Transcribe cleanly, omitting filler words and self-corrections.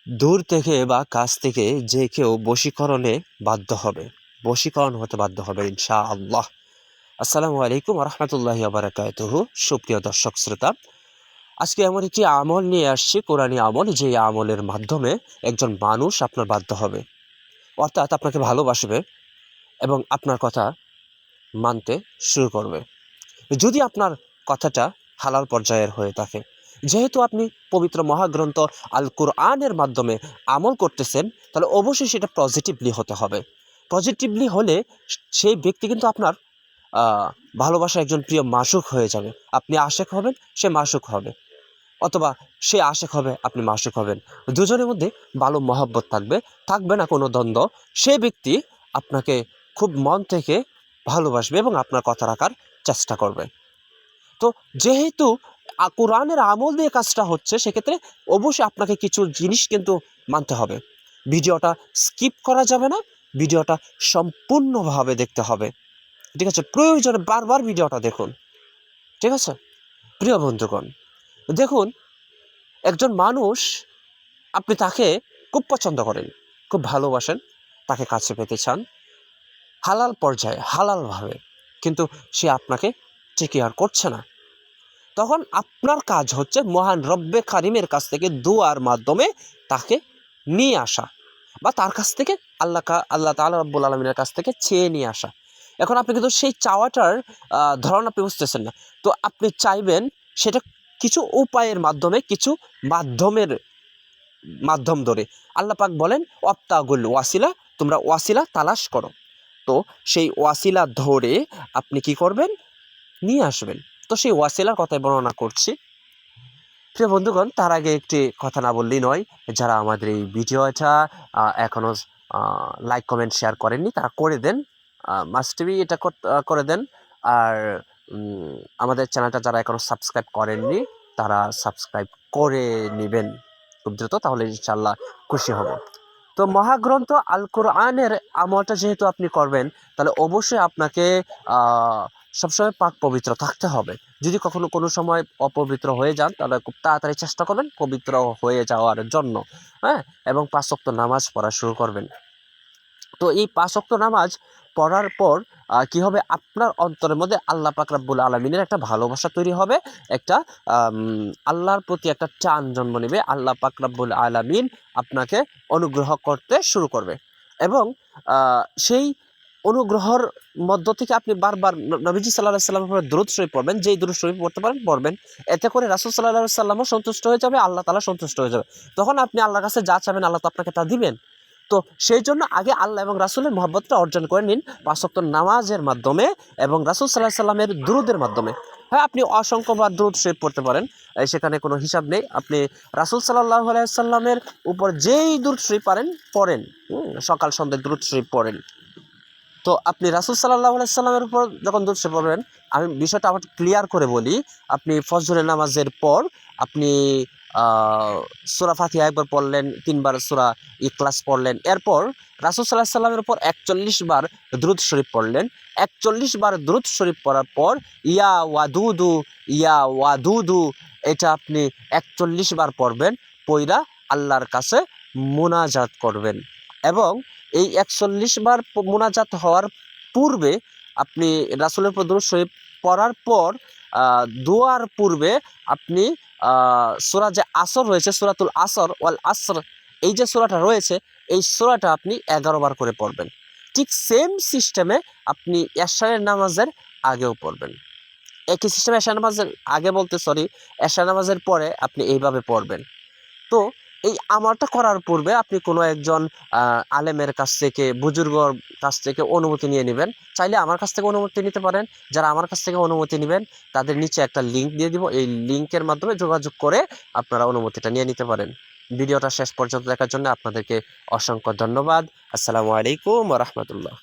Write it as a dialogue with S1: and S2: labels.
S1: দূর থেকে বা কাছ থেকে যে কেউ বশীকরণে বাধ্য হবে, বশীকরণ হতে বাধ্য হবে ইনশাআল্লাহ। আসসালামু আলাইকুম ওয়া রাহমাতুল্লাহি ওয়া বারাকাতুহু। সুপ্রিয় দর্শক শ্রোতা, আজকে এমন একটি আমল নিয়ে আসছি, কোরআনী আমল, যে আমলের মাধ্যমে একজন মানুষ আপনার বাধ্য হবে, অর্থাৎ আপনাকে ভালোবাসবে এবং আপনার কথা মানতে শুরু করবে, যদি আপনার কথাটা হালাল পর্যায়ের হয়ে থাকে। যেহেতু আপনি পবিত্র মহাগ্রন্থ আল কুরআনের মাধ্যমে আমল করতেছেন, তাহলে অবশ্যই সেটা পজিটিভলি হতে হবে। পজিটিভলি হলে সেই ব্যক্তি কিন্তু আপনার ভালোবাসার একজন প্রিয় মাশুক হয়ে যাবে। আপনি আশেক হবেন, সে মাশুক হবে, অথবা সে আশেক হবে, আপনি মাশুক হবেন। দুজনের মধ্যে ভালো মহব্বত থাকবে, থাকবে না কোনো দ্বন্দ্ব। সে ব্যক্তি আপনাকে খুব মন থেকে ভালোবাসবে এবং আপনার কথা রাখার চেষ্টা করবে। তো যেহেতু কোরআনের আমল দিয়ে কাজটা হচ্ছে, সেক্ষেত্রে অবশ্যই আপনাকে কিছু জিনিস কিন্তু মানতে হবে। ভিডিওটা স্কিপ করা যাবে না, ভিডিওটা সম্পূর্ণভাবে দেখতে হবে, ঠিক আছে? প্রয়োজনে বারবার ভিডিওটা দেখুন, ঠিক আছে? প্রিয় বন্ধুগণ, দেখুন, একজন মানুষ, আপনি তাকে খুব পছন্দ করেন, খুব ভালোবাসেন, তাকে কাছে পেতে চান হালাল পর্যায়ে, হালালভাবে, কিন্তু সে আপনাকে টেক কেয়ার করছে না। তখন আপনার কাজ হচ্ছে মহান রব্বে কারিমের কাছ থেকে দোয়ার মাধ্যমে তাকে নিয়ে আসা, বা তার কাছ থেকে আল্লাহ তাআলা রব্বুল আলামিনের কাছ থেকে চেয়ে নিয়ে আসা। এখন আপনি কিন্তু সেই চাওয়াটার ধরন আপনি বুঝতেছেন না। তো আপনি চাইবেন সেটা কিছু উপায়ের মাধ্যমে, কিছু মাধ্যম ধরে। আল্লাহ পাক বলেন, ওয়াবতাগুল ওয়াসিলা, তোমরা ওয়াসিলা তালাশ করো। তো সেই ওয়াসিলা ধরে আপনি কি করবেন? নিয়ে আসবেন। তো সেই ওয়াসিলার কথাই বর্ণনা করছি। প্রিয় বন্ধুগণ, তার আগে একটি কথা না বললেই নয়। যারা আমাদের এই ভিডিওটা এখনও লাইক কমেন্ট শেয়ার করেননি, তারা করে দেন, মাস্ট বি এটা করে দেন। আর আমাদের চ্যানেলটা যারা এখনও সাবস্ক্রাইব করেননি, তারা সাবস্ক্রাইব করে নেবেন খুব দ্রুত, তাহলে ইনশাল্লাহ খুশি হব। তো মহাগ্রন্থ আল কোরআনের আমলটা যেহেতু আপনি করবেন, তাহলে অবশ্যই আপনাকে সবসময় পাক পবিত্র থাকতে হবে। যদি কখনো কোনো সময় অপবিত্র হয়ে যান, তাহলে খুব তাড়াতাড়ি চেষ্টা করবেন পবিত্র হয়ে যাওয়ার জন্য, হ্যাঁ? এবং 5 ওয়াক্ত নামাজ পড়া শুরু করবেন। তো এই 5 ওয়াক্ত নামাজ পড়ার পর কি হবে? আপনার অন্তরের মধ্যে আল্লাহ পাক রব্বুল আলামিনের একটা ভালোবাসা তৈরি হবে, একটা আল্লাহর প্রতি একটা টান জন্ম নেবে। আল্লাহ পাক রব্বুল আলামিন আপনাকে অনুগ্রহ করতে শুরু করবে, এবং সেই অনুগ্রহর মধ্য থেকে আপনি বারবার নবীজি সাল্লাল্লাহু আলাইহি ওয়াসাল্লামের উপরে দরুদ শরীফ পড়বেন। যেই দরুদ শরীফ পড়তে পারেন পড়বেন। এতে করে রাসূল সাল্লাল্লাহু আলাইহি ওয়াসাল্লামও সন্তুষ্ট হয়ে যাবে, আল্লাহ তাআলা সন্তুষ্ট হয়ে যাবে। তখন আপনি আল্লাহর কাছে যা চাবেন, আল্লাহ তো আপনাকে তা দিবেন। তো সেই জন্য আগে আল্লাহ এবং রাসূলের মহব্বতটা অর্জন করে নিন 5 ওয়াক্ত নামাজের মাধ্যমে এবং রাসূল সাল্লাল্লাহু আলাইহি ওয়াসাল্লামের দুরূদের মাধ্যমে। হ্যাঁ, আপনি অসংখ্যবার দুরূদ শরীফ পড়তে পারেন, সেখানে কোনো হিসাব নেই। আপনি রাসূল সাল্লাল্লাহু আলাইহি ওয়াসাল্লামের উপর যেই দুরূদ শরীফ পারেন পড়েন, সকাল সন্ধ্যা দুরূদ শরীফ পড়েন। তো আপনি রাসূল সাল্লাল্লাহু আলাইহি ওয়াসাল্লামের উপর যখন দুরূদ শরীফ পড়বেন, আমি বিষয়টা আবার ক্লিয়ার করে বলি। আপনি ফজরের নামাজের পর আপনি সূরা ফাতিহা একবার পড়লেন, 3 বার সূরা ইখলাস পড়লেন। এরপর রাসূল সাল্লাল্লাহু আলাইহি ওয়াসাল্লামের উপর 41 বার দুরূদ শরীফ পড়লেন। 41 বার দুরূদ শরীফ পড়ার পর ইয়া ওয়াদুদু, ইয়া ওয়াদুদু, এটা আপনি 41 বার পড়বেন। পইরা আল্লাহর কাছে মুনাজাত করবেন, এবং এই 41 বার মুনাজাত হওয়ার পূর্বে আপনি রাসূলের উপর দুরূদ শরীফ পড়ার পর দোয়ার পূর্বে আপনি সূরা যে আসর রয়েছে, সূরাতুল আসর ওয়াল আসর, এই যে সূরাটা রয়েছে, এই সূরাটা আপনি 11 বার করে পড়বেন। ঠিক সেম সিস্টেমে আপনি এশারের নামাজের আগেও পড়বেন। একই সিস্টেমে এশার নামাজের আগে বলতে সরি, এশার নামাজের পরে আপনি এইভাবে পড়বেন। তো এই আমলটা করার পূর্বে আপনি কোনো একজন আলেমের কাছ থেকে, বুজুর্গর কাছ থেকে অনুমতি নিয়ে নেবেন। চাইলে আমার কাছ থেকে অনুমতি নিতে পারেন। যারা আমার কাছ থেকে অনুমতি নেবেন, তাদের নিচে একটা লিঙ্ক দিয়ে দিব। এই লিঙ্কের মাধ্যমে যোগাযোগ করে আপনারা অনুমতিটা নিয়ে নিতে পারেন। ভিডিওটা শেষ পর্যন্ত দেখার জন্য আপনাদেরকে অসংখ্য ধন্যবাদ। আসসালামু আলাইকুম ওয়া রাহমাতুল্লাহ।